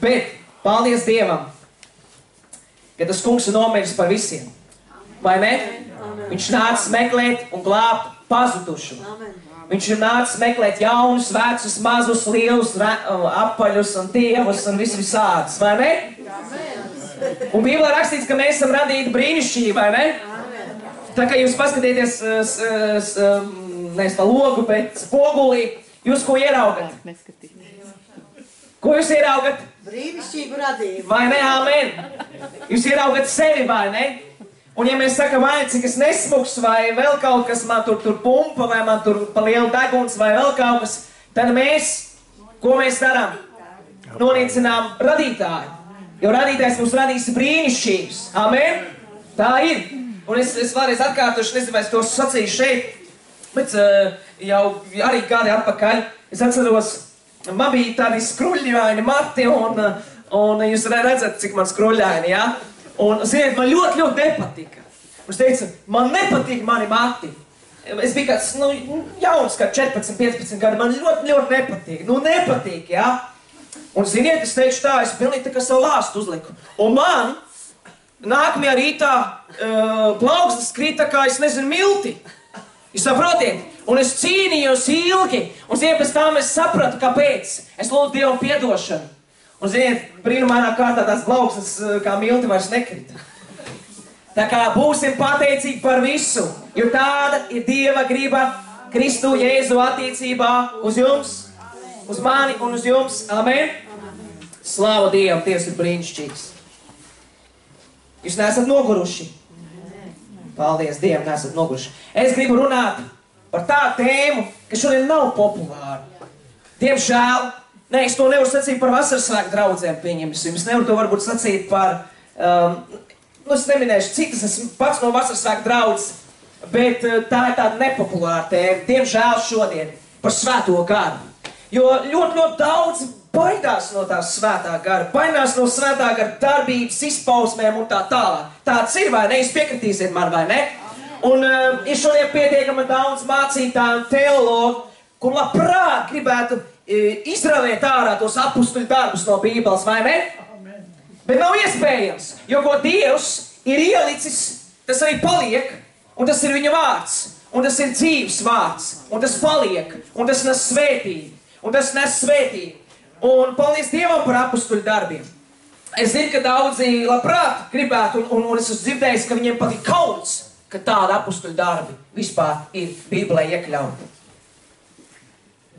Bet, paldies Dievam, ka tas kungs ir nomiris par visiem. Vai ne? Amen. Viņš nāca meklēt un glābt pazudušu. Amen. Viņš ir nācis meklēt jaunus, vecus, mazus, lielus, apaļus un tievus un visādus, vai ne? Amen. Un Bībelē rakstīts, ka mēs esam radīti brīnišķīgi, vai ne? Amen. Tā kā jūs paskatieties, nevis pa logu, bet spogulī, jūs ko ieraugat? Ko jūs ieraugat? Brīnišķīgu radījumu. Vai ne? Amen. Jūs ieraugat sevi, vai ne? Un ja mēs sakam, vai cik es nesmuks, vai vēl kaut kas man tur pumpa, vai man tur pa lielu deguns, vai vēl kaut kas, tad mēs, ko mēs darām? Noliecinām radītāju. Jo radītājs mums radīs brīnišķīgus. Amen? Tā ir. Un es vēlreiz atkārtošu, nezinu, vai es to sacīju šeit, bet jau arī gadi atpakaļ. Es atceros, man bija tādi skruļļaini mati, un jūs redzat, cik man skruļļaini, jā? Un, ziniet, man ļoti nepatika. Un es teicu, man nepatīk mani mati. Es biju kāds, jauns, kā 14-15 gadi, man ļoti nepatīk. Nepatīk, jā? Un, ziniet, es teikšu tā, es pilnīgi tā kā savu lāstu uzliku. Un man nākamajā rītā plaukstas krita kā, es nezinu, milti. Jūs saprotiet? Un es cīnījos ilgi. Un, ziniet, pēc tam es sapratu, kāpēc. Es lūdzu Dievam piedošanu. Un, ziniet, brīnumainā kārtā tās plaukstas kā milti vairs nekrita. Tā kā būsim pateicīgi par visu, jo tāda ir Dieva griba Kristu Jēzu attiecībā uz jums, uz mani un uz jums. Amen? Slāva Dievam, Dievs ir brīnišķīgs. Jūs neesat noguruši? Paldies Dievam, neesat noguruši. Es gribu runāt par tādu tēmu, kas šodien nav populāra. Diemžēl, ne, es to nevaru sacīt par vasarsvētku draudzēm, pieņemsim. Es nevaru to varbūt sacīt par, es neminēšu citas, esmu pats no vasarsvētku draudzes, bet tā ir tāda nepopulāra tēma, diemžēl šodien, par svēto garu. Jo ļoti daudz baidās no tās svētā gara, baidās no svētā gara darbības, izpausmēm un tā tālāk. Tāds ir, vai ne? Jūs piekritīsiet man, vai ne? Un ir šodien pietiekami daudz mācītāju un teologu, kur labprāt gribētu izravēt ārā tos apustuļu darbus no Bībeles, vai ne? Amen. Bet nav iespējams, jo ko Dievs ir ielicis, tas arī paliek, un tas ir viņa vārds, un tas ir dzīves vārds, un tas paliek, un tas nes svētību, un tas nes svētību. Un paldies Dievam par apustuļu darbiem. Es zinu, ka daudzi labprāt gribētu, un es esmu dzirdējis, ka viņiem pat ir kauns, ka tāda apustuļu darbi vispār ir Bībelē iekļauti.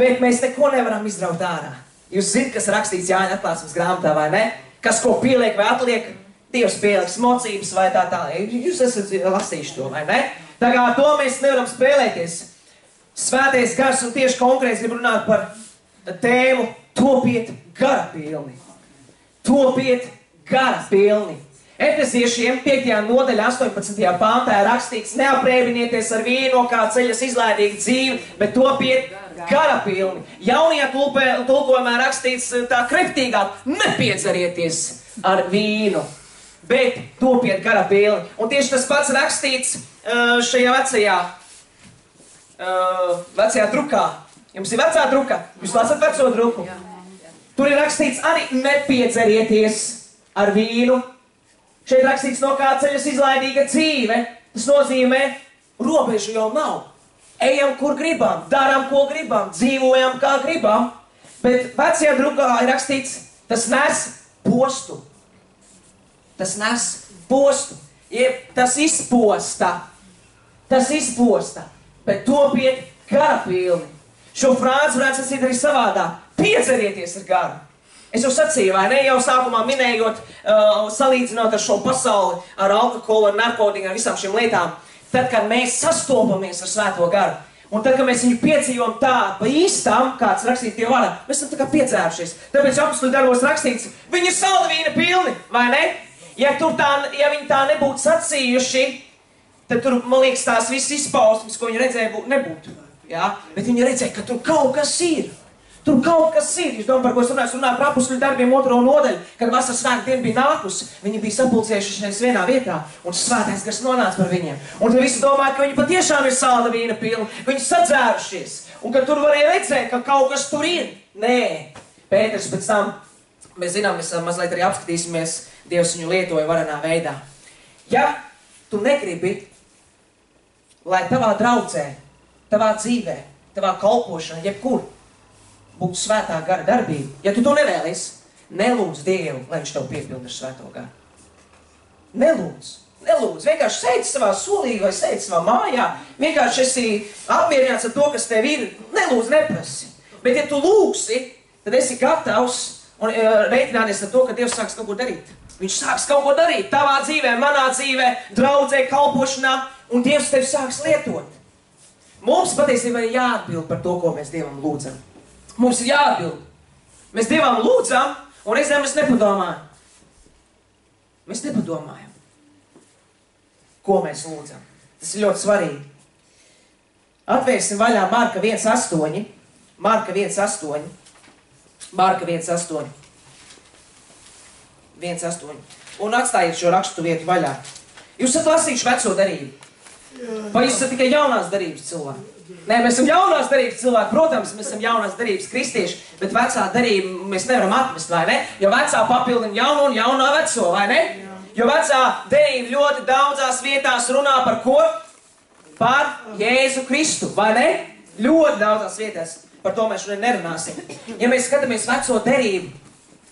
Bet mēs neko nevaram izraut ārā. Jūs zināt, kas rakstīts Jāņa atklāsmes grāmatā, vai ne? Kas ko pieliek vai atliek, Dievs pieliks mocības vai tā. Jūs esat lasījuši to, vai ne? Tā kā to mēs nevaram spēlēties. Svētais gars, un tieši konkrēti gribu runāt par tēmu topiet garapilni. Topiet garapilni. Efesiešiem 5. nodaļa 18. pāntā ir rakstīts: neaprēbinieties ar vīnu, no kā ceļas izlaidīga dzīve, bet topiet garapilni. Jaunajā tulkojumā rakstīts tā kreptīgāk: nepiedzerieties ar vīnu, bet topiet garapilni. Un tieši tas pats rakstīts šajā vecajā drukā. Jums ir vecā druka? Jūs lasat veco druku? Tur ir rakstīts arī nepiedzerieties ar vīnu. Šeit rakstīts, no kā ceļas izlaidīga dzīve. Tas nozīmē, robežu jau nav. Ejam, kur gribam, darām, ko gribam, dzīvojam, kā gribam. Bet vecajā drukā ir rakstīts, tas nes postu. Tas nes postu. Tas izposta. Tas izposta. Bet topiet garapilni. Šo frāzi varētu sacīt arī savādāk. Piedzerieties ar garu. Es jau sacīju, vai ne, jau sākumā minējot, salīdzinot ar šo pasauli, ar alkoholu, ar narkotiku, ar visām šīm lietām, tad, kad mēs sastopamies ar svēto garu, un tad, kad mēs viņu piedzīvojam tā pa īstām, kāds rakstīt tie vārdā, mēs esam tā kā piedzērušies. Tāpēc apustuļu darbos rakstīts, viņi ir saldavīna pilni, vai ne? Ja viņi tā nebūtu sacījuši, tad tur, man liekas, tās visas izpausmes, ko viņi redzēja, nebūtu. Ja? Bet viņi redzēja, ka tur kaut kas ir. Tur kaut kas ir. Jūs domājat, par ko es runāju par apustuļu darbiem 2. nodaļu, kad vasaras svētku diena bija nākusi, viņi bija sapulcējušies vienā vietā, un svētais gars nonāca par viņiem. Un tad visi domāja, ka viņi patiešām ir saldavīna pilni, viņi sadzērušies, un ka tur varēja redzēt, ka kaut kas tur ir. Nē, Pēters pēc tam mēs zinām, mēs mazliet arī apskatīsimies, Dievs viņu lietoja varenā veidā. Ja tu negribi, lai tavā draudzē, tavā dzīvē, tavā kalpošanā, jebkur būtu svētā gara darbība, ja tu to nevēlies, nelūdz Dievu, lai viņš tev piepilda ar svēto garu. Nelūdz. Vienkārši sēdi savā solī vai sēdi savā mājā, vienkārši esi apmierināts ar to, kas tev ir, nelūdz, neprasi. Bet ja tu lūgsi, tad esi gatavs un reiķināties ar to, ka Dievs sāks kaut ko darīt. Viņš sāks kaut ko darīt tavā dzīvē, manā dzīvē, draudzē, kalpošanā, un Dievs tevi sāks lietot. Mums patiesībā ir jāatbild par to, ko mēs Dievam lūdzam. Mums ir jāatbild. Mēs Dievam lūdzam, un reizēm mēs nepadomājam. Mēs nepadomājam, ko mēs lūdzam. Tas ir ļoti svarīgi. Atvērsim vaļā Marka 1.8. Marka 1.8. Marka 1.8. 1.8. Un atstājiet šo rakstu vietu vaļā. Jūs esat lasījuši veco darību. Vai jūs esat tikai jaunās darības cilvēki? Nē, mēs esam jaunās darības cilvēki. Protams, mēs esam jaunās darības kristieši, bet vecā darība mēs nevaram atmest, vai ne? Jo vecā papildina jaunu un jaunā veco, vai ne? Jo vecā darība ļoti daudzās vietās runā par ko? Par Jēzu Kristu, vai ne? Ļoti daudzās vietās. Par to mēs šodien nerunāsim. Ja mēs skatāmies veco derību,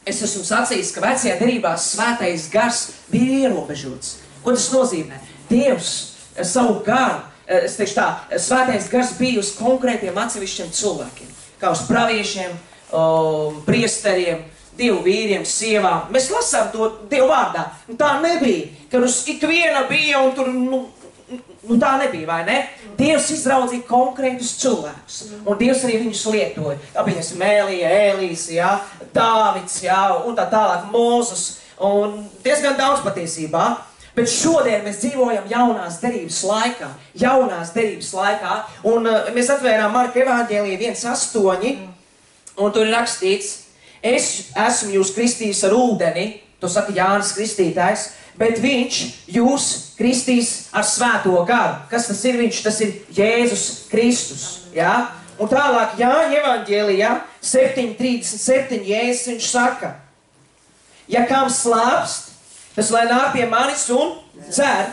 es esmu sacījis, ka vecajā derībā svētais gars bija ierobežots. Ko tas nozīmē? Dievs savu garu, es teikšu tā, svētais gars bija uz konkrētiem atsevišķiem cilvēkiem. Kā uz praviešiem, priesteriem, Dievu vīriem, sievām. Mēs lasām to Dievu vārdā. Un tā nebija, ka uz ikviena bija un tur, tā nebija, vai ne? Dievs izraudzīja konkrētus cilvēkus, un Dievs arī viņus lietoja. Tā bija Mēlija, Ēlīs, Dāvids, un tā tālāk Mūzus, un diezgan daudz patiesībā. Bet šodien mēs dzīvojam jaunās derības laikā, un mēs atvērām Marka evaņģēliju 1.8, un tur ir rakstīts, es esmu jūs kristījis ar ūdeni, to saka Jānis Kristītājs, bet viņš jūs kristīs ar svēto garu. Kas tas ir viņš? Tas ir Jēzus Kristus. Ja? Un tālāk Jāņa evaņģēlijā 7.37 Jēzus viņš saka, ja kam slāpst, tas lai nāk pie manis un dzer,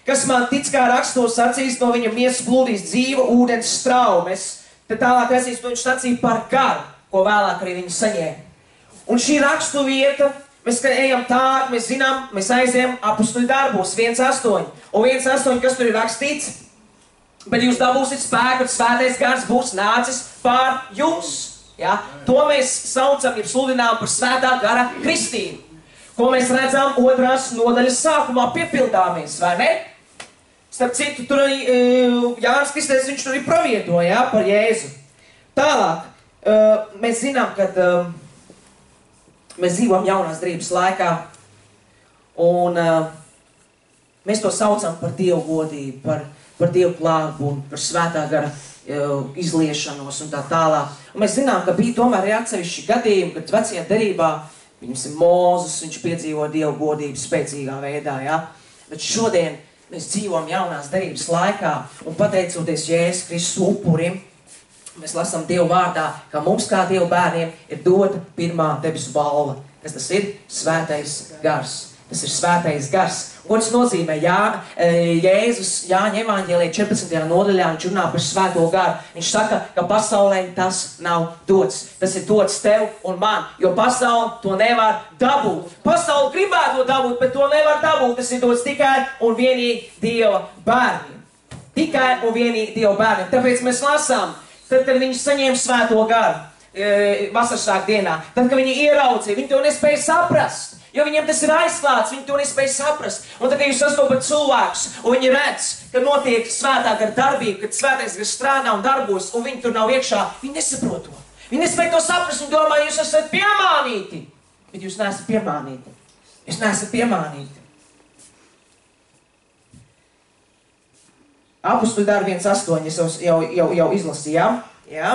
kas man tic, kā rakstos sacīs, no viņa miesas plūdīs dzīva ūdens straumes, tad tālāk esīs to viņš sacīja par garu, ko vēlāk arī viņi saņēma. Un šī rakstu vieta, mēs ejam tā, mēs zinām, mēs aizējam apustuļu darbos 1.8. Un 1.8, kas tur ir rakstīts? Bet jūs dabūsiet spēku, svētais gars būs nācis pār jums. Ja? To mēs saucam, ir sludinām par svētā gara kristību. Ko mēs redzam 2. nodaļas sākumā piepildāmies, vai ne? Starp citu, tur Jānis Kristēs, viņš tur ir pravietoja, par Jēzu. Tālāk, mēs zinām, kad mēs dzīvojam jaunās darības laikā, un mēs to saucam par Dievu godību, par Dievu klātbūtni, par svētā gara izliešanos un tā tālāk. Un mēs zinām, ka bija tomēr arī atsevišķi gadījumi, kad vecajā darībā, viņam Mūzus, viņš piedzīvo Dievu godību spēcīgā veidā, ja? Bet šodien mēs dzīvojam jaunās darības laikā, un pateicoties Jēzus Kristus upurim, mēs lasām Dievu vārdā, ka mums kā Dievu bērniem ir dota pirmā debesu balva. Kas tas ir? Svētais gars. Tas ir svētais gars. Ko tas nozīmē? Jēzus Jāņa evaņģēlijā 14. nodaļā viņš runā par svēto garu. Viņš saka, ka pasaulē tas nav dots. Tas ir dots tev un man, jo pasaule to nevar dabūt. Pasaule gribētu to dabūt, bet to nevar dabūt. Tas ir dots tikai un vienīgi Dieva bērniem. Tikai un vienīgi Dieva bērniem. Tāpēc mēs lasām, tad, kad viņi saņēma svēto garu vasarsvētku dienā, tad, kad viņi ieraudzīja, viņi to nespēja saprast, jo viņiem tas ir aizklāts, viņi to nespēja saprast. Un tad, kad jūs sastopat cilvēkus, un viņi redz, ka notiek svētā gara darbība, kad svētais gars strādā un darbos, un viņi tur nav iekšā, viņi nesaprot to. Viņi nespēja to saprast un domā, jūs esat piemānīti. Bet jūs neesat piemānīti. Jūs neesat piemānīti. Apustuļu darbu 1.8 es jau izlasījām, ja?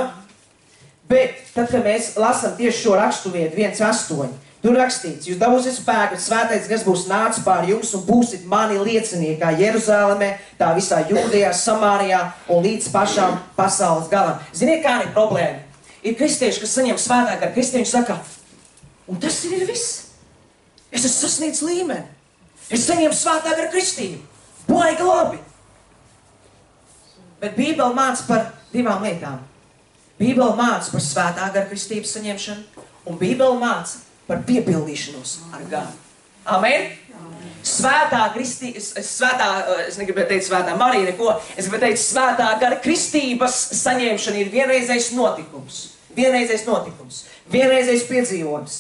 Bet tad, kad mēs lasām tieši šo rakstu vietu 1.8, tur rakstīts, jūs dabūsiet spēku, svētais gars būs nācis pār jums un būsit mani liecinieki kā Jeruzālēmē, tā visā Jūdejā, Samārijā un līdz pašām pasaules galam. Ziniet, kā ir problēma? Ir kristieši, kas saņem svētā gara kristieši, saka, Un tas ir viss. Es esmu sasniedzis līmeni. Es saņēmu svētā gara kristību. Baigi labi. Bet Bībele māca par divām lietām. Bībele māca par svētā gara kristības saņemšanu, un Bībele māca par piepildīšanos ar garu. Amen? Svētā es negribētu teikt svētā Marija neko, es gribētu teikt svētā gara kristības saņemšana ir vienreizējs notikums. Vienreizējs notikums. Vienreizējs piedzīvojums.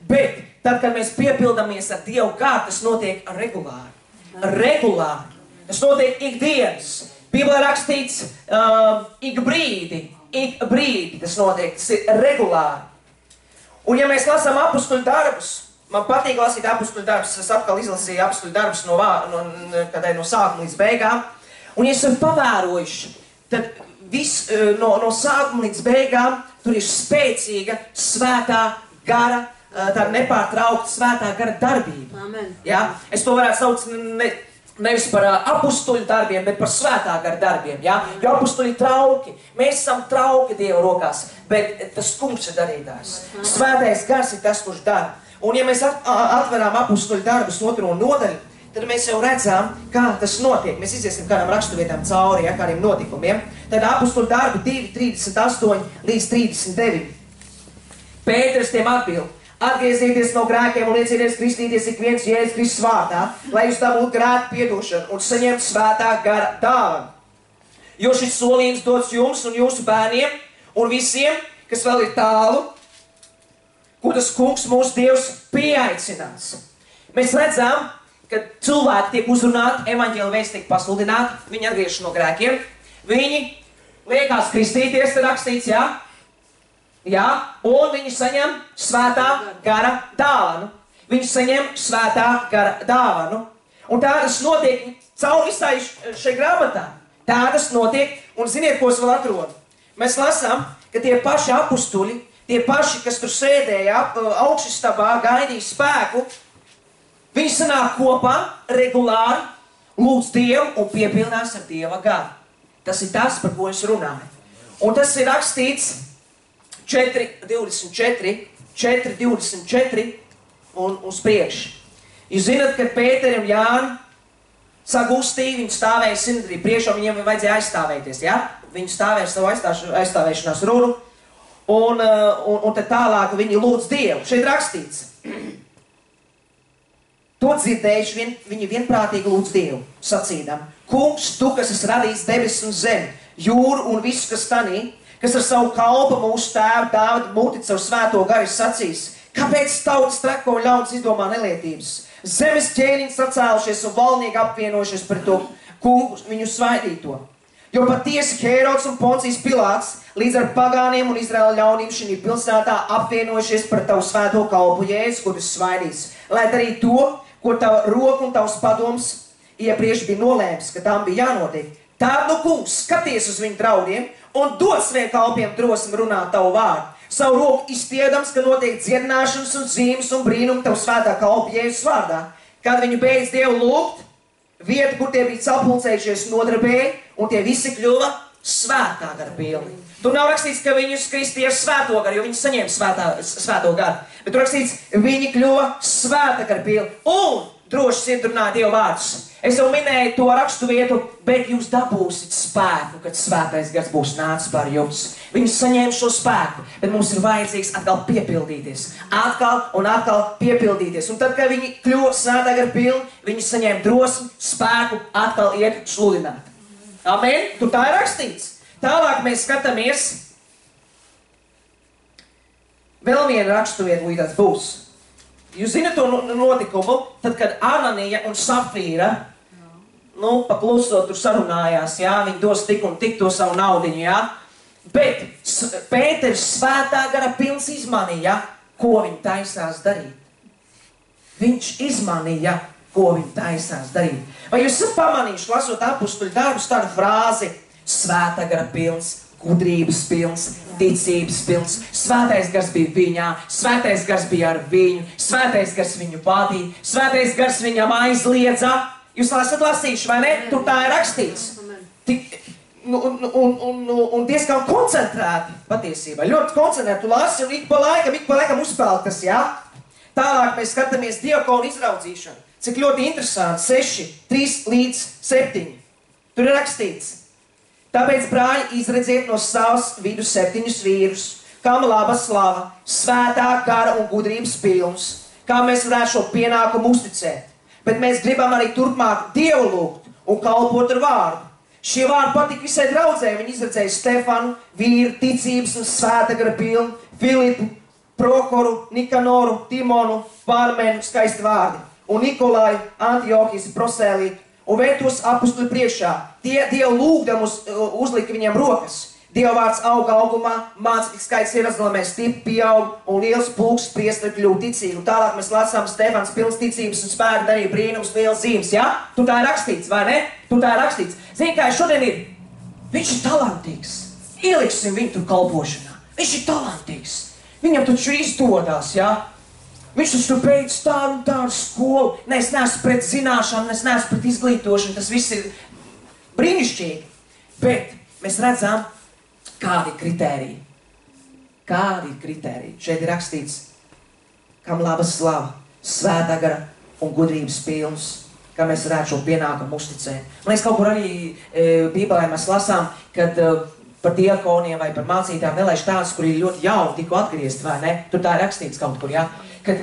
Bet tad, kad mēs piepildamies ar Dievu garu, tas notiek regulāri. Regulāri. Tas notiek ikdienas. Bībelē rakstīts ik brīdi. Tas notiek. Tas ir regulāri. Un ja mēs lasām apustuļu darbus, man patīk lasīt apustuļu darbus, es atkal izlasīju apustuļu darbus no sākuma līdz beigām. Un ja esam pavērojuši, tad viss no sākuma līdz beigām tur ir spēcīga svētā gara, tā nepārtraukta svētā gara darbība. Amen. Ja? Es to varētu saukt nevis par apustuļu darbiem, bet par svētā gara darbiem. Ja? Jo apustuļi ir trauki. Mēs esam trauki Dieva rokās, bet tas kungs ir darītājs. Svētais gars ir tas, kurš dara. Un ja mēs atverām apustuļu darbus 2. nodaļu, tad mēs jau redzām, kā tas notiek. Mēs iziesim kādām raksturvietām cauri, ja, kādiem notikumiem. Tad apustuļu darbi 2:38 līdz 39. Pēters tiem atbild: atgriezieties no grēkiem un liecieties kristīties ik viens Jēzus Kristus vārdā, lai jūs dabūtu grēku piedošanu un saņemtu svētā gara dāvanu. Jo šis solījums dots jums un jūsu bērniem un visiem, kas vēl ir tālu, ko tas kungs mūsu Dievs pieaicinās. Mēs redzam, ka cilvēki tiek uzrunāti, evaņģēla vēsts tiek pasludināti, viņi atgriežas no grēkiem, viņi liekās kristīties, te rakstīts, jā? Jā, un viņi saņem svētā gara dāvanu. Viņi saņem svētā gara dāvanu. Un tādas notiek caur visai šai grāmatā. Tādas notiek, un ziniet, ko es vēl atrodu? Mēs lasām, ka tie paši apustuļi, tie paši, kas tur sēdēja augšstabā, gaidīja spēku, viņi sanāk kopā regulāri, lūdz Dievu un piepilnās ar Dieva garu. Tas ir tas, par ko es runāju. Un tas ir rakstīts 4:24 un uz priekšu. Jūs zināt, ka Pēterim Jāni sagustīja, viņi stāvēja sinodrī priekšā, viņiem vajadzēja aizstāvēties, ja? Viņi stāvēja savu aizstāvēšanās runu, un tad tālāk viņi lūdz Dievu. Šeit rakstīts: to dzirdējuši, viņi vienprātīgi lūdz Dievu, sacīdam: kungs, tu, kas esi radījis debesis un zemi, jūru un visu, kas tanī, kas ar savu kalpu mūsu tēvu Dāvidu muti caur svēto garu sacīs: kāpēc tautas trako un ļauds izdomā nelietības? Zemes ķēniņi sacēlušies un valdnieki apvienojušies par to kungu viņu svaidīto. Jo patiesi Hērods un Poncijas Pilāts līdz ar pagāniem un Izraēla ļaunīm šī pilsētā apvienojušies par tavu svēto kalpu Jēzu, kur tu svaidīs, lai darītu to, ko tava roka un tavs padoms iepriekš bija nolēms, ka tām bija jānotiek. Tād nu kungs, skaties uz viņu draudiem un dod saviem kalpiem drosmi runāt tavu vārdu. Savu roku izstiedams, ka notiek dziedināšanas un zīmes un brīnumi tavu svētā kalpa Jēzus vārdā. Kad viņi beidz Dievu lūgt, vieta, kur tie bija sapulcējušies, nodarbēja, un tie visi kļuva svētā gara pilni. Tur nav rakstīts, ka viņi kristīja svēto garu, jo viņi saņēma svēto garu. Bet tur rakstīts, viņi kļuva svētā gara pilni. Un droši sirdrunāja Dievu vārdus. Es jau minēju to rakstu vietu, bet jūs dabūsit spēku, kad svētais gars būs nācis par jums. Viņi saņēma šo spēku, bet mums ir vajadzīgs atkal piepildīties. Atkal un atkal piepildīties. Un tad, kad viņi kļuva svētā gara pilni, viņi saņēma drosmi, spēku, atkal iet sludināt. Amen? Tur tā ir rakstīts. Tālāk mēs skatāmies. Vēl viena rakstu vietu, līdz tāds būs. Jūs zināt to notikumu, tad, kad Ananija un Safīra paklusot tur sarunājās, jā, viņi dos tik un tik to savu naudiņu, jā. Bet Pēters svētā gara pilns izmanīja, ko viņi taisās darīt. Viņš izmanīja, ko viņi taisās darīt. Vai jūs esat pamanījuši, lasot apustuļu darbus, tādu frāzi: svētā gara pilns, gudrības pilns, ticības pilns, svētais gars bija viņā, svētais gars bija ar viņu, svētais gars viņu vadīja, svētais gars viņam aizliedza. Jūs esat lasījuši, vai ne? Tur tā ir rakstīts. un diezgan koncentrēti patiesībā. Ļoti koncentrēti. Tu lasi un ik pa laikam uzspēlēt tas, jā? Tālāk mēs skatāmies diakonu izraudzīšanu. Cik ļoti interesanti. 6, 3 līdz 7. Tur ir rakstīts. Tāpēc, brāļi, izredziet no savas vidus 7 vīrus, kam laba slava, svētā gara un gudrības pilns, kā mēs varētu šo pienākumu uzticēt. Bet mēs gribam arī turpmāk Dievu lūgt un kalpot ar vārdu. Šie vārdi patika visai draudzē. Viņi izredzēja Stefanu, vīru, ticības un svēta gara pilnu, Filipu, Prokoru, Nikanoru, Timonu, Pārmenu, skaisti vārdi, un Nikolaju, Antiohijas, Prosēliju, un vētos apustuli priekšā. Tie Dievu lūgdamus uzlika viņiem rokas. Dieva vārds auga augumā, mācekļu skaits ierazlamē stipri pieaug, un liels pulks priesteri kļūst ticīgi. Un tālāk mēs lasām Stefans pilns ticības un spēka darīja brīnums, liels zīmes, ja? Tu tā ir rakstīts, vai ne? Tu tā ir rakstīts. Zini, kā šodien ir? Viņš ir talantīgs. Ieliksim viņu tur kalpošanā. Viņš ir talantīgs. Viņam taču izdodās, ja? Viņš taču beidz tādu skolu. Ne, es neesmu pret zināšanu, es neesmu pret izglītošanu. Tas viss ir brīnišķīgi. Bet mēs redzam, kādi ir kritēriji. Kādi ir kritēriji? Šeit ir rakstīts, kam laba slava, svētā gara un gudrības pilns, kā mēs varētu šo pienākumu uzticēt. Man liekas, kaut kur arī Bībelē mēs lasām, kad par diakoniem vai par mācītājiem nelaiž tās, kur ir ļoti jauni, tikko atgriezt, vai ne? Tur tā ir rakstīts kaut kur, ja? Kad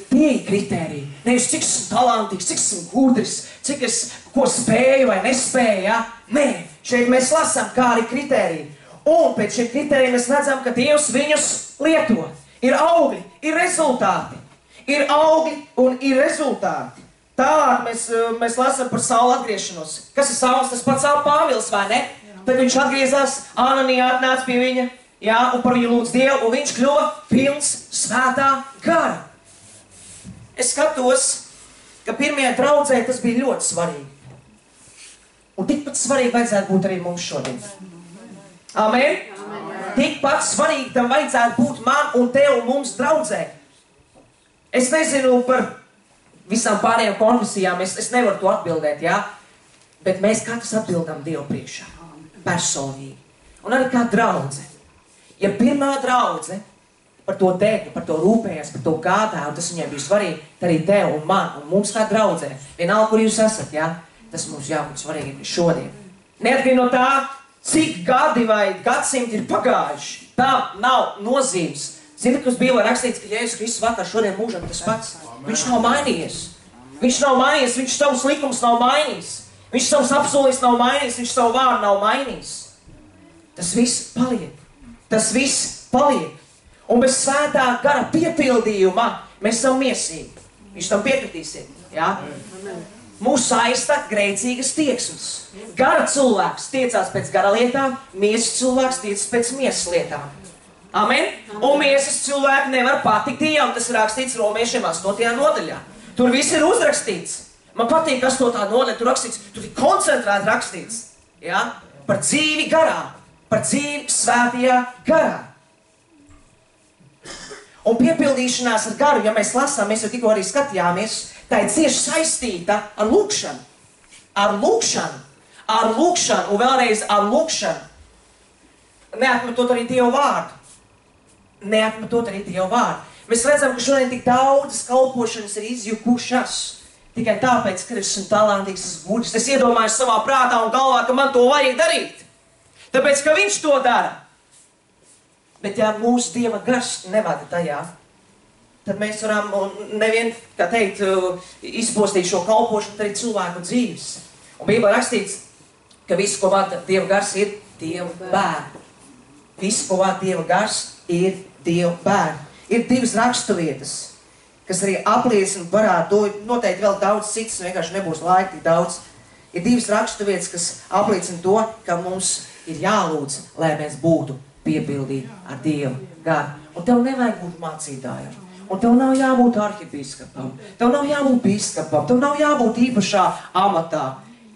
tie ir kritēriji. Nevis cik esmu talantīgs, cik esmu gudrs, cik es ko spēju vai nespēju, ja? Nē, šeit mēs lasām, kādi ir kritēriji. Un pēc šiem kritērijiem mēs redzam, ka Dievs viņus lieto. Ir augļi, ir rezultāti. Ir augļi un ir rezultāti. Tālāk mēs lasām par Saula atgriešanos. Kas ir Sauls? Tas pats Pāvils, vai ne? Tad viņš atgriezās, Ananija atnāca pie viņa, jā, un par viņu lūdz Dievu, un viņš kļuva pilns svētā gara. Es skatos, ka pirmajā draudzē tas bija ļoti svarīgi. Un tikpat svarīgi vajadzētu būt arī mums šodien. Amen? Tikpat svarīgi tam vajadzētu būt man un tev un mums draudzē. Es nezinu par visām pārējām konfesijām, es nevaru to atbildēt, jā? Bet mēs katrs atbildam Dievu priekšā. Personīgi. Un arī kā draudze. Ja pirmā draudze par to teikt, par to rūpējās, par to gādā, un tas viņai bija svarīgi, tad arī tev un man, un mums kā draudzē, vienalga, kur jūs esat, ja? Tas mums jābūt svarīgi šodien. Neatkarīgi no tā, cik gadi vai gadsimti ir pagājuši, tam nav nozīmes. Zini, kas Bībelē rakstīts, ka Jēzus Kristus vakar šodien mūžam tas pats. Viņš nav mainījies. Viņš nav mainījies, viņš savus likumus nav mainījis. Viņš savus apsolījis nav mainījis, viņš savu vārdu nav mainījis. Tas viss paliek. Tas viss paliek. Un bez svētā gara piepildījuma mēs esam miesīgi. Viņš tam piekritīsiet. Ja? Mūs saista grēcīgas tieksmes. Gara cilvēks tiecās pēc gara lietām, miesas cilvēks tiecas pēc miesas lietām. Amen? Un miesas cilvēki nevar patikt Dievam. Tas ir rakstīts Romiešiem 8. nodaļā. Tur viss ir uzrakstīts. Man patīk 8. nodaļa, tur rakstīts, tur ir koncentrēti rakstīts. Ja? Par dzīvi garā. Par dzīvi svētajā garā. Un piepildīšanās ar garu, ja mēs lasām, mēs jau tikko arī skatījāmies, tā ir cieši saistīta ar lūkšanu. Ar lūkšanu. Ar lūkšanu un vēlreiz ar lūkšanu. Neatmetot arī Dievu vārdu. Neatmetot arī Dievu vārdu. Mēs redzam, ka šodien tik daudzas kalpošanas ir izjukušas. Tikai tāpēc, ka es esmu talantīgs, esmu gudrs. Es iedomājos savā prātā un galvā, ka man to vajag darīt. Tāpēc, ka viņš to dara. Bet ja mūsu Dieva gars nevada tajā, tad mēs varam nevien, kā teikt, izpostīt šo kalpošanu arī cilvēku dzīves. Un Bībelē rakstīts, ka viss, ko vada Dieva gars, ir Dieva bērni. Viss, ko vada Dieva gars, ir Dieva bērni. Ir divas raksturvietas, kas arī apliecina parādu, to noteikti vēl daudz citas, vienkārši nebūs laika tik daudz. Ir divas raksturvietas, kas apliecina to, ka mums ir jālūdz, lai mēs būtu piepildīti ar Dievu garu. Un tev nevajag būt mācītājam. Un tev nav jābūt arhibīskapam. Tev nav jābūt bīskapam. Tev nav jābūt īpašā amatā.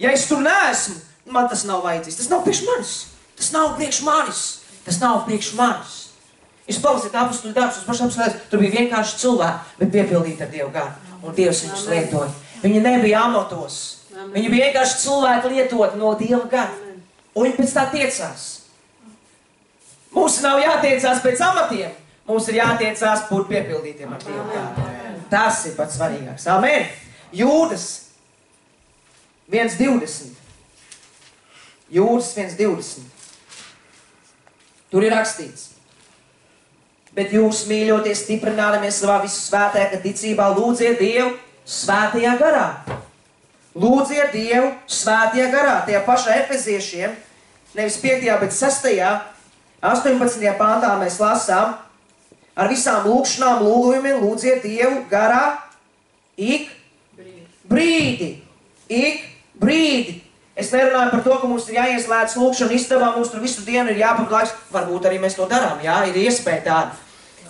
Ja es tur neesmu, man tas nav vajadzīgs. Tas nav priekš manis. Tas nav priekš manis. Tas nav priekš manis. Jūs palasiet apustuļu darbus, pašām slēdz, tur bija vienkārši cilvēki, bet piepildīti ar Dievu garu. Un Dievs viņus lietoja. Viņi nebija amatos. Viņi bija vienkārši cilvēki lietot no Dieva gara. un viņi pēc tā tiecās. Mums nav jātiecās pēc amatiem, mums ir jātiecās būt piepildītiem ar Dievu. Tas ir pats svarīgāks. Amen. Jūdas 1.20. Jūdas 1.20. Tur ir rakstīts. Bet jūs, mīļotie, stiprinādamies savā visu svētajā ticībā, lūdziet Dievu svētajā garā. Lūdziet Dievu svētajā garā. Tajā pašā Efeziešiem, nevis 5. bet 6. 18. pāntā mēs lasām, ar visām lūkšanām, lūgojumiem lūdziet Dievu garā ik brīdi. Ik brīdi. Es nerunāju par to, ka mums ir jāieslēdz lūkšana istabā, mums tur visu dienu ir jāpaklājas. Varbūt arī mēs to darām, jā, ir iespēja tāda.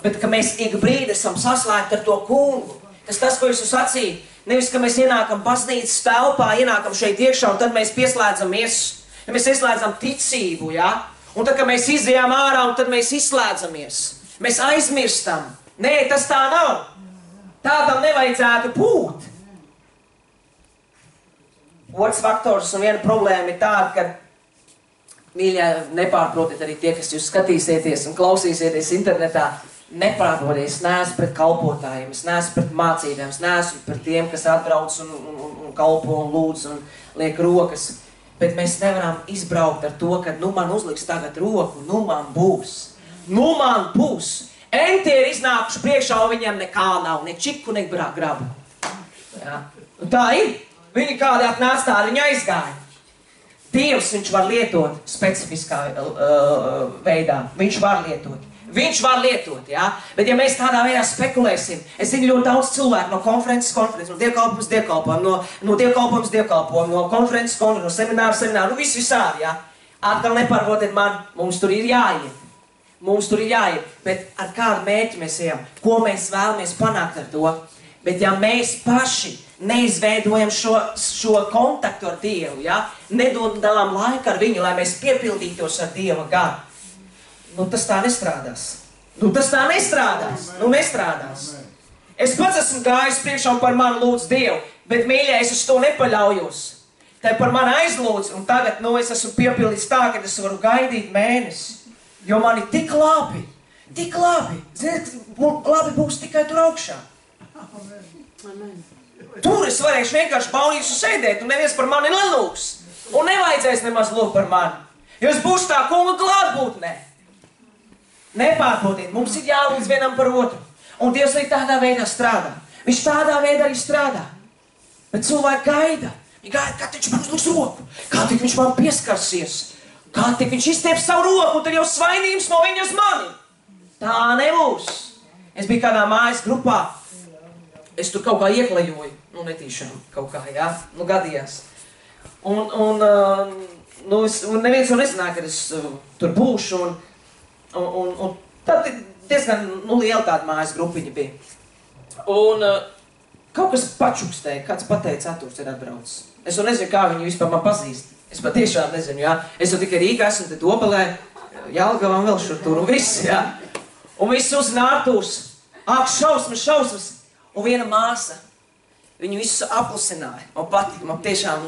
Bet, ka mēs ik brīdi esam saslēgti ar to kungu. Tas, ko es sacīju, nevis, ka mēs ienākam baznīcas telpā, ienākam šeit iekšā, un tad mēs pieslēdzamies, ja mēs ieslēdzam ticību, jā. Un tad, kad mēs izejām ārā, un tad mēs izslēdzamies. Mēs aizmirstam. Nē, tas tā nav. Tā tam nevajadzētu būt. Otrs faktors un viena problēma ir tāda, ka, mīļā, nepārprotiet arī tie, kas jūs skatīsieties un klausīsieties internetā, nepārprotiet, es neesmu pret kalpotājiem, es neesmu pret mācībiem, es neesmu pret tiem, kas atbrauc un kalpo un lūdz un liek rokas. Bet mēs nevaram izbraukt ar to, ka man uzliks tagad roku, man būs. Man būs. Enti ir iznākuši priekšā, un viņiem nekā nav, ne čiku, ne grabu. Ja? Un tā ir. Viņi kādi atnāc tādi, viņi aizgāja. Dievs viņš var lietot specifiskā veidā. Viņš var lietot. Viņš var lietot, jā? Bet ja mēs tādā veidā spekulēsim, es zinu ļoti daudz cilvēku no konferences, no dievkalpojuma, no dievkalpojuma, no konferences, no semināru, visu visādi, jā? Atkal nepārprotiet man, mums tur ir jāiet. Mums tur ir jāiet, bet ar kādu mērķi mēs ejam, ko mēs vēlamies panākt ar to. Bet ja mēs paši neizveidojam šo kontaktu ar Dievu, jā? Nedodam laiku ar viņu, lai mēs piepildītos ar Dieva garu, tas tā nestrādās. Nestrādās. Es pats esmu gājis priekšā un par mani lūdz Dievu, bet, mīļā, es uz to nepaļaujos. Tā par mani aizlūdz, un tagad, es esmu piepildīts tā, ka es varu gaidīt mēnesi. Jo man ir tik labi. Ziniet, labi būs tikai tur augšā. Amen. Tur es varēšu vienkārši baudīt un sēdēt, un neviens par mani nelūks. Un nevajadzēs nemaz lūgt par mani. Jo es būšu tā kunga klātbūtnē. Nepārprotiet, mums ir jālūdz vienam par otru. Un Dievs arī tādā veidā strādā. Viņš tādā veidā arī strādā. Bet cilvēki gaida. Viņi gaida, kā viņš man uzliks roku. Kā tik viņš man pieskarsies. Kā tik viņš izstieps savu roku, un tad jau svainības no viņa uz mani. Tā nebūs. Es biju kādā mājas grupā. Es tur kaut kā ieklajoju. Netīšām kaut kā, jā. Gadījās. Un neviens jau nezināja, kad es tur būšu. Un tad diezgan liela tāda mājas grupiņa bija. Un kaut kas pačukstēja, kāds pateica, Artūrs ir atbraucis. Es jau nezinu, kā viņi vispār man pazīst. Es patiešām nezinu, jā. Es jau tikai Rīgā esmu, te Dobelē, Jelgavā un vēl šur tur un viss, jā. Un viss uzzina Artūrs. Ak, šausmas. Un viena māsa. Viņu visu aplusināja. Man patīk, man tiešām,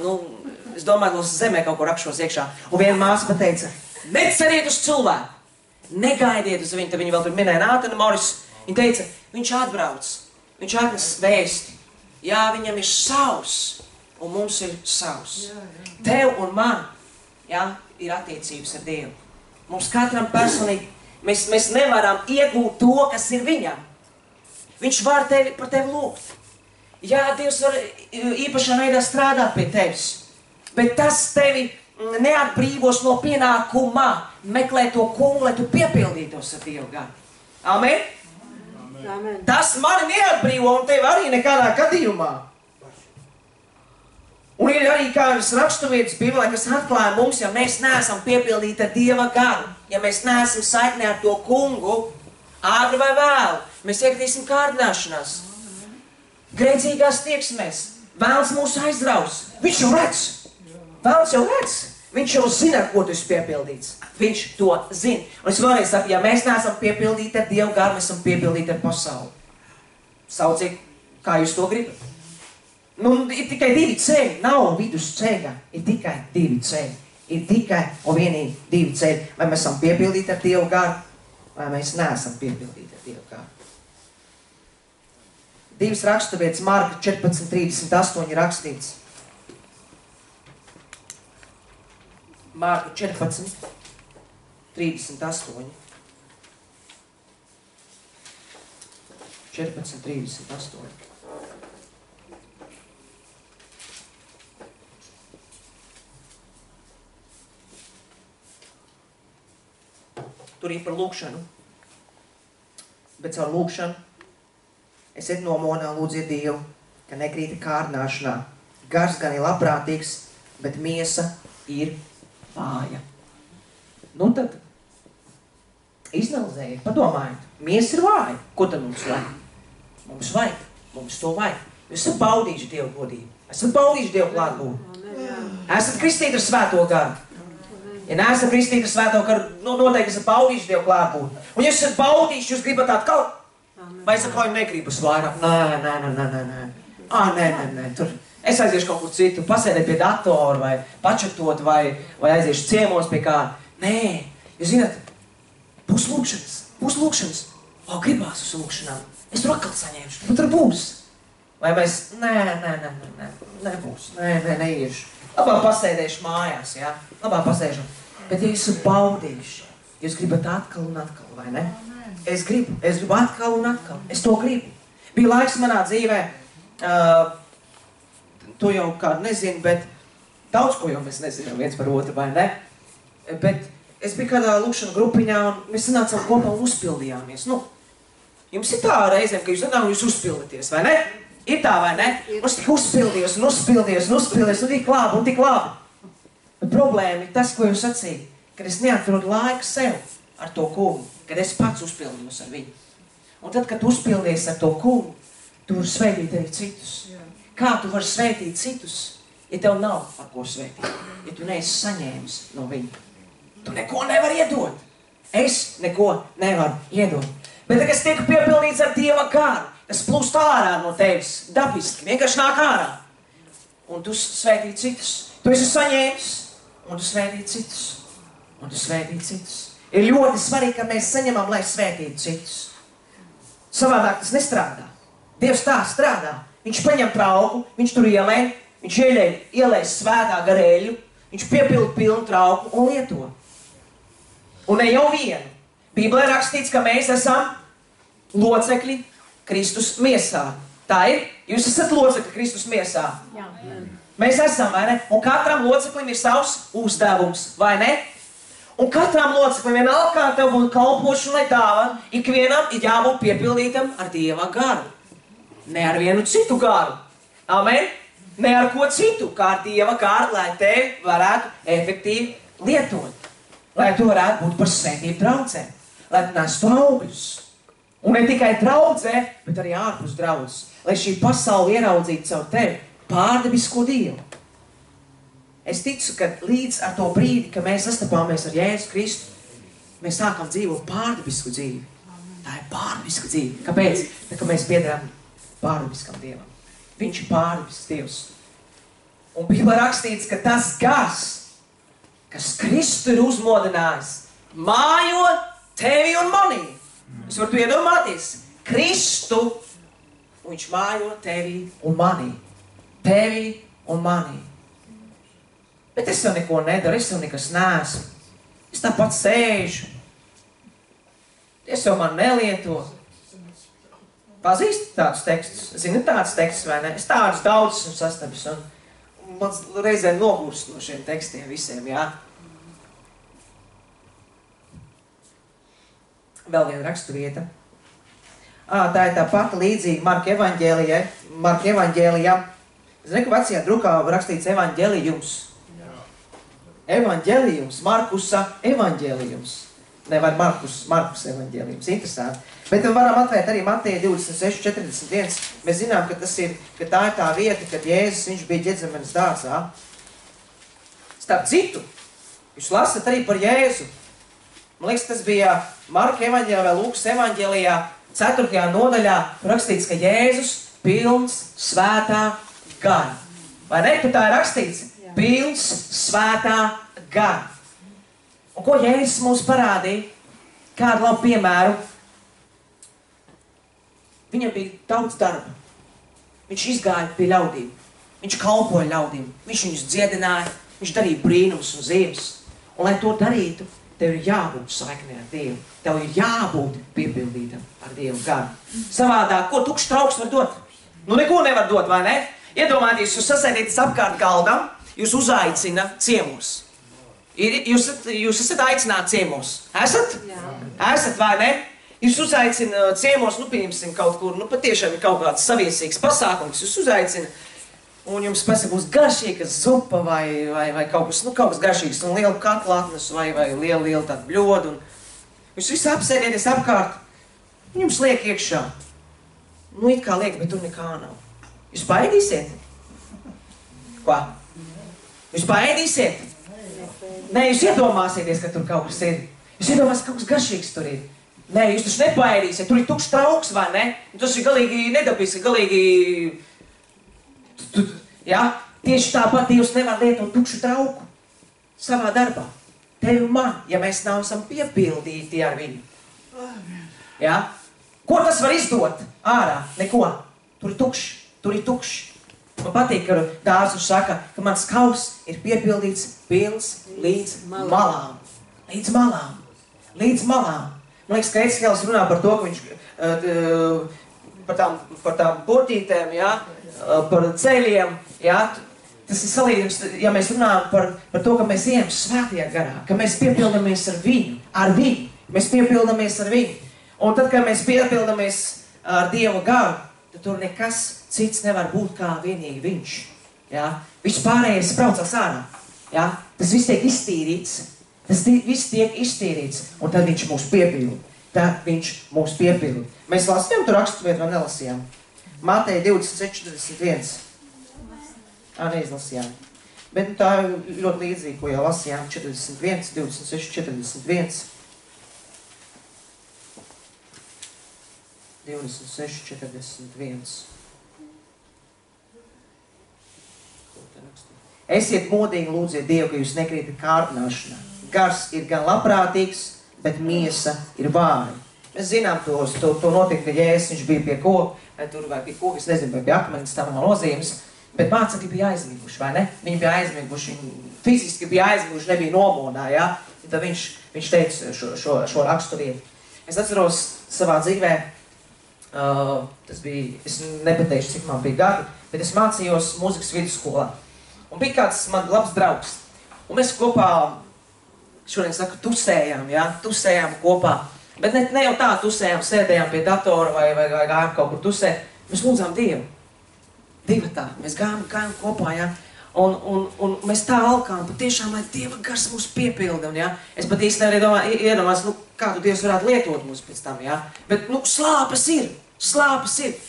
es domāju, ka uz zemē kaut ko rakšos iekšā. Un viena māsa pateica, neceriet uz cilvēku. Negaidiet uz viņu, tad viņi vēl tur minēja Nātana Moris. Viņa teica, viņš atbrauc, viņš atnes vēsti. Jā, viņam ir savs, un mums ir savs. Tev un man, jā, ir attiecības ar Dievu. Mums katram personīgi, mēs nevaram iegūt to, kas ir viņam. Viņš var par tevi lūgt. Jā, Dievs var īpašā veidā strādāt pie tevis, bet tas tevi neatbrīvos no pienākuma meklēt to kungu, lai tu piepildītos ar Dievu garu. Amen? Amen. Tas mani neatbrīvo un tevi arī nekādā gadījumā. Un ir arī kādas raksturvietas Bībelē, kas atklāja mums, ja mēs neesam piepildīti ar Dieva garu, ja mēs neesam saiknē ar to kungu, āgri vai vēlu, mēs iekritīsim kārdināšanās, grēcīgās tieksmēs, vēlns mūs aizraus. Viņš jau redz. Vēlns jau redz. Viņš jau zina, ar ko tu esi piepildīts. Viņš to zina. Un es vēlreiz saku, ja mēs neesam piepildīti ar Dievu garu, mēs esam piepildīti ar pasauli. Sauciet, kā jūs to gribat. Ir tikai divi ceļi. Nav vidus ceļa. Ir tikai divi ceļi. ir tikai un vienīgi divi ceļi. Vai mēs esam piepildīti ar Dievu garu, vai mēs neesam piepildīti ar Dievu garu. Divas raksturvietas Marka 14:38 rakstīts. Marka 14:38. 14:38. Tur ir par lūkšanu. Bet caur lūkšanu esiet nomonā, lūdziet Dievu, ka nekrīta kārdināšanā. Gars gan ir labprātīgs, bet miesa ir vāja. Nu tad izanalizējiet, padomājiet. Miesa ir vāja. Ko tad mums vajag? Mums to vajag. Jūs esat baudījuši Dievu godību. Esat baudījuši Dievu klātbūtni. Esat kristīti ar svēto garu. Ja neesat kristīti ar svēto garu, noteikti esat baudījuši Dievu klātbūtni. Un ja esat baudījuši, jūs gribat atkal? Vai es atkal negribas vairāk? Nē. Tur es aiziešu kaut kur citu, pasēdēt pie datora vai pačatot vai aiziešu ciemos pie kā. Nē, jūs zināt, būs lūkšanas. Gribās uz lūkšanām. Es tur atkal saņemšu, tur būs. Vai mēs, nebūs, neiešu. Labāk pasēdēšu mājās, jā? Labāk pasēdēšu. Bet ja jūs esat baudījuši, jūs gribat atkal un atkal, vai ne? Es gribu atkal un atkal. Es to gribu. Bija laiks manā dzīvē, to jau kādu nezinu, bet daudz ko jau mēs nezinām viens par otru, vai ne? Bet es biju kādā lūkšana grupiņā un mēs sanācām kopā un uzpildījāmies. Jums ir tā reizēm, ka jūs sanāk un jūs uzpildaties, vai ne? Ir tā, vai ne? Mums tik uzpildījos un tik labi. Bet problēma ir tas, ko jūs sacīja, kad es neatveru laiku sev ar to kungu, kad es pats uzpildījos ar viņu. Un tad, kad tu uzpildies ar to kungu, tu vari svētīt arī citus. Kā tu vari svētīt citus, ja tev nav par ko svētīt? Ja tu neesi saņēmis no viņa. Tu neko nevari iedot. Es neko nevaru iedot. Bet tagad es tieku piepildīts ar Dieva garu. Tas plūst ārā no tevis, dabiski, vienkārši nāk ārā. Un tu svētī citus. Tu esi saņēmis, un tu svētī citus. Ir ļoti svarīgi, ka mēs saņemam, lai svētītu citus. Savādāk tas nestrādā. Dievs tā strādā. Viņš paņem trauku, viņš tur ielēj, viņš ielēj svētā garēļu, viņš piepilda pilnu trauku un lieto. Un ne jau vienu. Bībelē rakstīts, ka mēs esam locekļi Kristus miesā. Tā ir? Jūs esat locekļi Kristus miesā. Jā. Mēs esam, vai ne? Un katram loceklim ir savs uzdevums, vai ne? Un katram loceklim vienalga, kā tev būtu kalpošana dāvana, ikvienam ir jābūt piepildītam ar Dieva garu. Ne ar vienu citu garu. Amen? Ne ar ko citu, kā ar Dieva garu, lai tevi varētu efektīvi lietot. Lai tu varētu būt par svētību draudzē. Lai tu nestu augļus. Un ne tikai draudzē, bet arī ārpus draudzes. Lai šī pasaule ieraudzītu caur tevi pārdabisko Dievu. Es ticu, ka līdz ar to brīdi, ka mēs sastapāmies ar Jēzu Kristu, mēs sākam dzīvot pārdabisku dzīvi. Tā ir pārdabiska dzīve. Kāpēc? Tā, ka mēs piederam pārdabiskam Dievam. Viņš ir pārdabisks Dievs. Un Bībelē rakstīts, ka tas gars, kas Kristu ir uzmodinājis, mājo tevi un manī. Jūs varat iedomāties, Kristu, viņš mājo tevi un manī. Tevi un manī. Bet es jau neko nedaru, es jau nekas neesmu. Es tāpat sēžu. Es jau man nelieto. Pazīst tādus tekstus? Zini tādus tekstus vai ne? Es tādus daudz esmu sastapis un man reizēm nogurst no šiem tekstiem visiem, jā. Vēl viena raksturvieta. Tā ir tā pati līdzīga Marka evaņģēlijā. Zini, ka vecajā drukā rakstīts evaņģēlijums. Evaņģēlijums, Markusa evaņģēlijums. Nevar Markus evaņģēlijums. Interesanti. Bet varam atvērt arī Mateja 26:41. Mēs zinām, ka tā ir tā vieta, kad Jēzus viņš bija Ģedzemenes dārzā. Starp citu, jūs lasat arī par Jēzu. Man liekas, tas bija Marka evaņģēlijā vai Lūkas evaņģēlijā 4. nodaļā rakstīts, ka Jēzus pilns svētā gara. Vai ne? Tā ir rakstīts? Pilns svētā garu. Un ko Jēzus mums parādīja? Kādu labu piemēru? Viņam bija daudz darba. Viņš izgāja pie ļaudīm. Viņš kalpoja ļaudīm. Viņš viņus dziedināja. Viņš darīja brīnumus un zīmes. Un, lai to darītu, tev ir jābūt saiknē ar Dievu. Tev ir jābūt piepildītam ar Dievu garu. Savādāk, ko tukšs trauks var dot? Nu, neko nevar dot, vai ne? Iedomājieties, jūs sasēdieties apkārt galdam, jūs uzaicina ciemos. Jūs esat aicināti ciemos. Esat? Jā. Esat, vai ne? Jūs uzaicina ciemos, nu, pieņemsim kaut kur, nu, patiešām ir kaut kāds saviesīgs pasākums. Jūs uzaicina, un jums būs garšīga zupa vai kaut kas garšīgs, un liela katlātnes vai liela tāda bļoda. Jūs visi apsēdieties apkārt, un jums liek iekšā. Nu, it kā liek, bet tur nekā nav. Jūs paēdīsiet? Ko? Jūs paēdīsiet? Nē, jūs iedomāsieties, ka tur kaut kas ir. Jūs iedomāsieties, ka kaut kas garšīgs tur ir. Nē, jūs taču nepaēdīsiet, tur ir tukšs trauks, vai ne? Tas ir galīgi nedabiski, galīgi... Ja? Tieši tāpat Dievs nevar lietot tukšu trauku savā darbā. Tevi un man, ja mēs nav esam piepildīti ar viņu. Ja? Ko tas var izdot ārā? Neko. Tur ir tukšs, tur ir tukšs. Man patīk, ka dārzs saka, ka mans kauss ir piepildīts pilns līdz malām. Līdz malām. Līdz malām. Man liekas, ka Eskēls runā par to, ka viņš par tām burtītēm, ja, par ceļiem, ja, tas ir salīdzinājums, ja mēs runājam par to, ka mēs ejam svētajā garā, ka mēs piepildamies ar viņu, mēs piepildamies ar viņu. Un tad, kad mēs piepildamies ar Dieva garu, tad tur nekas cits nevar būt kā vienīgi viņš. Ja? Viss pārējais braucās ārā. Ja? Tas viss tiek iztīrīts. Tas viss tiek iztīrīts. Un tad viņš mūs piepilda. Tad viņš mūs piepilda. Mēs lasījām tur raksturvietu vai nelasījām? Mateja 26:41. Neizlasījām. Bet tā ir ļoti līdzīgi, ko jau lasījām. 41, 26, 41. 26, 41. Esiet modīgi, lūdziet Dievu, ka jūs nekrītat kārdināšanā. Gars ir gan labprātīgs, bet miesa ir vāja. Mēs zinām to notika, ka Jēzus viņš bija pie koka, vai pie koka, es nezinu, vai pie akmeņas, tā nav nozīmes, bet mācekļi bija aizmiguši, vai ne? Viņi bija aizmiguši, viņi fiziski bija aizmiguši, nebija nomodā, ja? Un tad viņš teica šo raksturību. Es atceros savā dzīvē, tas bija, es nepateikšu, cik man bija gadi, bet es mācījos mūzikas vidusskolā. Un bija kāds man labs draugs. Un mēs kopā, šodien saku, tusējām, ja? Tusējām kopā. Bet ne jau tā tusējām, sēdējām pie datora vai gājām kaut kur tusēt. Mēs lūdzām Dievu. Divatā. Mēs gājām kopā, ja? Un mēs tā alkām, patiešām, lai Dieva gars mūs piepilda. Ja? Es pat īsti nevaru iedomāties, kādu Dievs varētu lietot mūs pēc tam. Ja? Bet slāpes ir.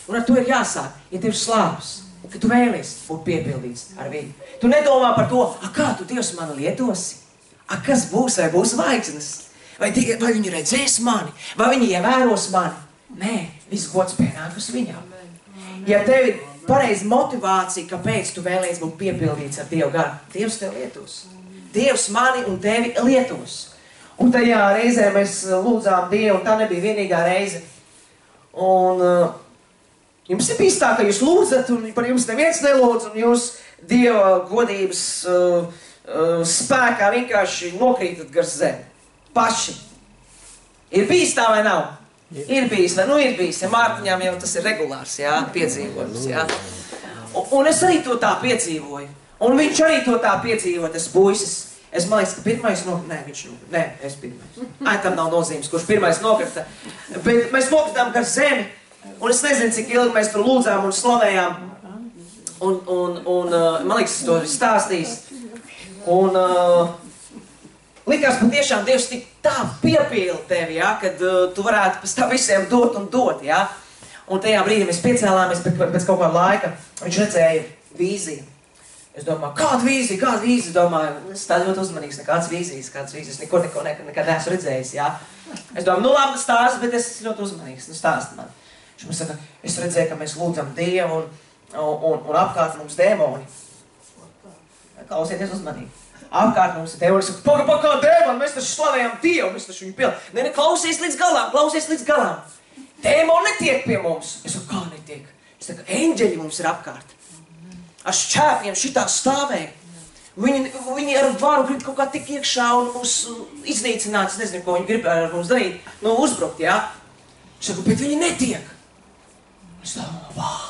Un ar to ir jāsāk. Ja tev ir slāpes, ka tu vēlies būt piepildīts ar viņu. Tu nedomā par to, kā tu Dievs mani lietosi? Kas būs, vai būs zvaigznes? Vai viņi redzēs mani? Vai viņi ievēros mani? Nē, viss gods pienāk uz viņām. Ja tev ir pareiza motivācija, kāpēc tu vēlies būt piepildīts ar Dievu garu, Dievs tev lietos. Dievs mani un tevi lietos. Un tajā reizē mēs lūdzām Dievu, un tā nebija vienīgā reize. Un jums ir bijis tā, ka jūs lūdzat, un par jums neviens nelūdz, un jūs Dieva godības spēkā vienkārši nokrītat gar zemi. Paši. Ir bijis tā vai nav? Ir bijis, vai? Nu ir bijis. Ja Mārtiņām jau tas ir regulārs, jā, piedzīvojums, jā. Un es arī to tā piedzīvoju. Un viņš arī to tā piedzīvoja, tas puisis. Es man liekas, ka pirmais nokrita. Nē, viņš nokrita. Nē, es pirmais. Tam nav nozīmes, kurš pirmais nokrita. Bet mēs nokritām gar zemi. Un es nezinu, cik ilgi mēs tur lūdzām un slavējām. Un man liekas, es to stāstījis. Un likās patiešām Dievs tik tā piepilda tevi, ja, kad tu varētu pēc tā visiem dot un dot, ja. Un tajā brīdī mēs piecēlāmies pēc kaut kāda laika. Viņš redzēja vīziju. Es domāju, kāda vīzija, domāju, es tā ļoti uzmanīgs, nekādas vīzijas, nekad neesmu redzējis, ja. Es domāju, nu labi, stāst, bet es ļoti uzmanīgs, nu stāst man. Viņš man saka, es redzēju, ka mēs lūdzam Dievu un apkārt mums dēmoni. Klausieties uzmanīgi. apkārt mums ir dēmoni, saka, paka, dēmoni, mēs taču slavējam Dievu, mēs taču viņu pilnām. Ne, klausies līdz galam. Dēmoni netiek pie mums. Es saku, kā netiek? Es saku, eņģeļi mums ir apkārt. Ar šķēpiem šitā stāvēja. Viņi ar varu grib kaut kā tik iekšā un mūs iznīcināt. Es nezinu, ko viņi grib ar mums darīt. Uzbrukt, jā. Es saku, bet viņi netiek. Es domāju, vau,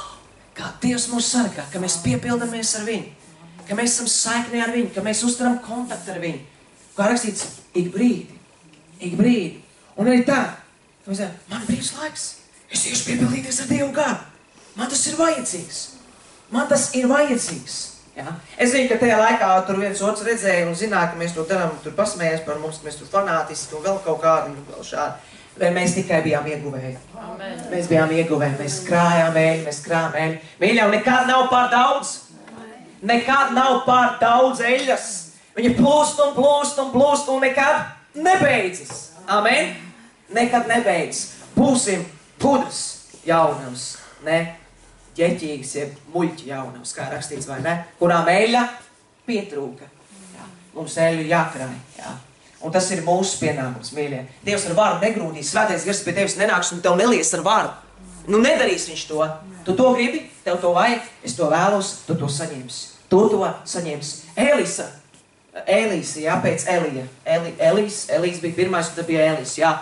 kā Dievs mūs sargā, ka mēs piepildamies ar viņu. Ka mēs esam saiknē ar viņu, ka mēs uztaram kontaktu ar viņu. Kā rakstīts, ik brīdi. Un arī tā, man brīvs laiks. Es iešu piepildīties ar Dievu garu. Man tas ir vajadzīgs. Ja? Es zinu, ka tajā laikā tur viens otrs redzēja un zināja, ka mēs to darām, tur pasmējas par mums, ka mēs tur fanātiski un vēl kaut kādu un vēl šādi. Mēs tikai bijām ieguvēji. Amen. Mēs bijām ieguvēji, mēs krājām eļu. Mīļā, nekad nav pār daudz. Nekad nav pār daudz eļas. Viņa plūst un nekad nebeidzas. Amen? Nekad nebeidzas. Būsim pudras jaunums, ne? Ģeķīgas, jeb muļķi jaunums, kā rakstīts, vai ne? Kurām eļa pietrūka. Jā. Mums eļu jākrāj. Jā. Un tas ir mūsu pienākums, mīļie. Dievs ar varu negrūdīs, svētais gars pie tevis nenāks un tev nelies ar varu. Nedarīs viņš to. Tu to gribi, tev to vajag, es to vēlos, tu to saņemsi. Tu to saņemsi. Elīsa, jā, pēc Elija. Elīs bija pirmais, un tad bija Elīs, jā.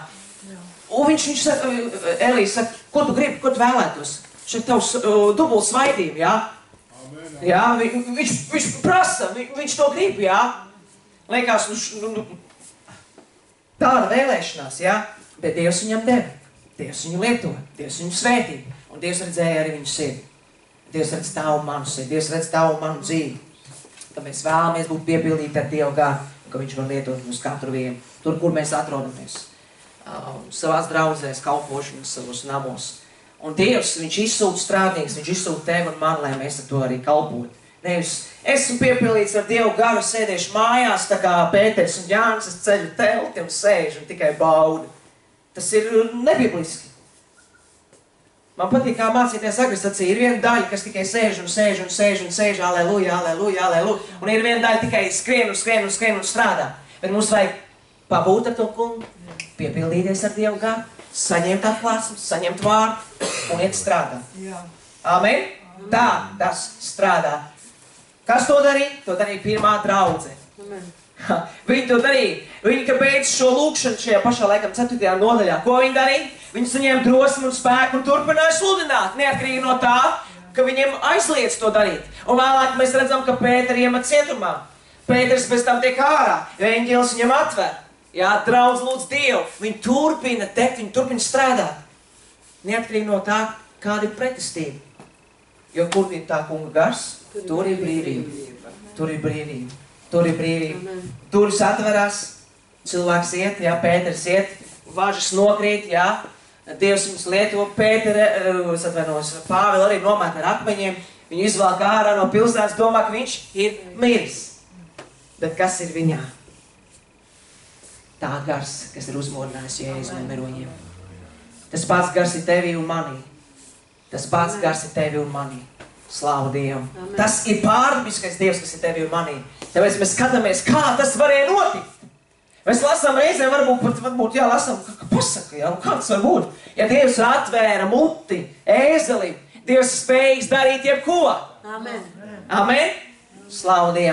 Un viņš saka, Elīs saka, ko tu gribi, ko tu vēlētos? Šeit tavs dubult svaidību, jā? Amen. Jā, viņš prasa, viņš to grib, jā? Liekas, tāda vēlēšanās, jā? Bet Dievs viņam deva. Dievs viņu lieto, Dievs viņu svētī. Un Dievs redzēja arī viņu sirdi. Dievs redz tavu manu sirdi, Dievs redz tavu manu dzīvi. Tad mēs vēlamies būt piepildīti ar Dievu garu, ka viņš var lietot mūs katru vienu. Tur, kur mēs atrodamies. Savās draudzēs, kalpošanas, savos namos. Un Dievs, viņš izsūta strādnieks, viņš izsūta tevi un man, lai mēs ar to arī kalpotu. Nevis, esmu piepildīts ar Dievu garu, sēdēšu mājās, tā kā Pēters un Jānis, es ceļu telti un sēžu un tikai baudu. Tas ir nebibliski. Man patīk, kā mācīties agrestācija. Ir viena daļa, kas tikai sēž, aleluja. Un ir viena daļa tikai skrien un strādā. Bet mums vajag pabūt ar to kungu, piepildīties ar Dievu garu, saņemt atklāsmes, saņemt vārdu un iet strādāt. Amen? Tā tas strādā. Kas to darīja? To darīja pirmā draudze. Viņi to darīja. Viņi, ka beidz šo lūkšanu šajā pašā laikam 4. nodaļā. Ko viņi darīja? Viņi saņēma drosmi un spēku un turpināja sludināt, neatkarīgi no tā, ka viņiem aizliedz to darīt. Un vēlāk mēs redzam, ka Pēteri iemet cietumā. Pēteris pēc tam tiek ārā, jo eņģelis viņam atver. Jā, draudz lūdz Dievu. Viņi turpina tekt, viņi turpina strādāt. Neatkarīgi no tā, kāda ir pretestība. Jo kur ir tā kunga gars, tur ir brīvība. Tur ir brīvība. Tur ir brīvība. Turis atverās, cilvēks iet, jā, Pēteris iet, važas nokrīt, jā. Dievs viņus lieto, Pāvila arī nomēt ar akmeņiem. Viņu izvelk ārā no pilsētas, domā, ka viņš ir miris. Bet kas ir viņā? Tā gars, kas ir uzmodinājis Jēzu no miroņiem. Tas pats gars ir tevī un manī. Tas pats gars ir tevī un manī. Slāvu Dievam. Amen. Tas ir pārdabiskais Dievs, kas ir tevī un manī. Tāpēc mēs skatāmies, kā tas varēja notikt. Mēs lasām reizēm, varbūt lasām, pasaka, jā, kā tas var būt? Ja Dievs atvēra muti ēzelim, Dievs spējīgs darīt jebko. Amen. Amen. Slāvu Dievam.